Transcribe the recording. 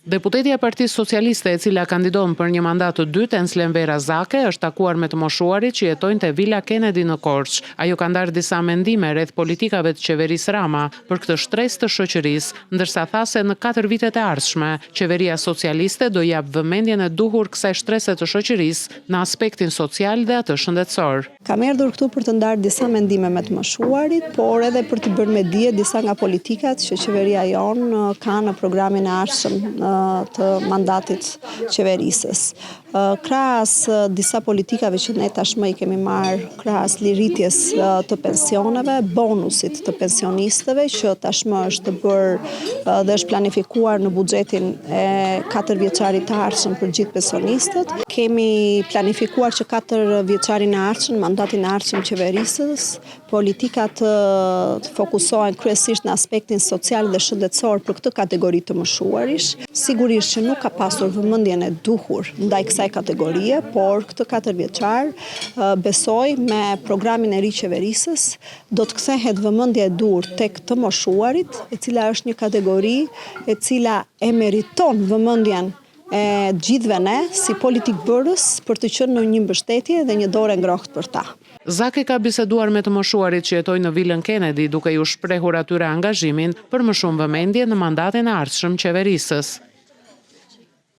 Deputetja e Partisë Socialiste, e cila kandidon për një mandat të dytë, Enslen Vera Zake, është takuar me të moshuarit që jetojnë te Vila Kennedy në Korçë. Ajo ka ndarë disa mendime rreth politikave të qeverisë Rama për këtë shtresë të shoqërisë, ndërsa tha se në 4 vitet e ardhshme, qeveria socialiste do jap vëmendjen e duhur kësaj shtrese të shoqërisë në aspektin social dhe atë shëndetësor. Kam erdhur këtu për të ndarë disa mendime me të moshuarit, por edhe për të bërë me dije disa nga politikat që qeveria jonë ka në programin e ardhshëm të mandatit qeverisës. Krahas disa politikave që ne tashmë i kemi marrë, krahas liritjes të pensioneve, bonusit të pensionistëve që tashmë është bërë dhe është planifikuar në buxhetin e 4 vjeçarit të ardhshëm për gjithë pensionistët. Kemi planifikuar që 4 vjeçarin e ardhshëm, mandatin e ardhshëm qeverisës, politikat fokusohen kryesisht në aspektin social dhe shëndetësor për këtë kategori të moshuarish. Sigurisht që nuk ka pasur vëmendjen e duhur ndaj kësaj kategorie, por këtë 4 vjeçar besoj me programin e ri qeverisës do të kthehet vëmendja e duhur tek të moshuarit, e cila është një kategori e cila e meriton vëmendjen e gjithëve ne si politikbërës për të qenë në një mbështetje dhe një dorë ngrohtë për ta. Zake ka biseduar me të moshuarit që jetojnë në Vilën Kennedy, duke ju shprehur atyre angazhimin për më shumë vëmendje në mandatin e ardhshëm qeverisës.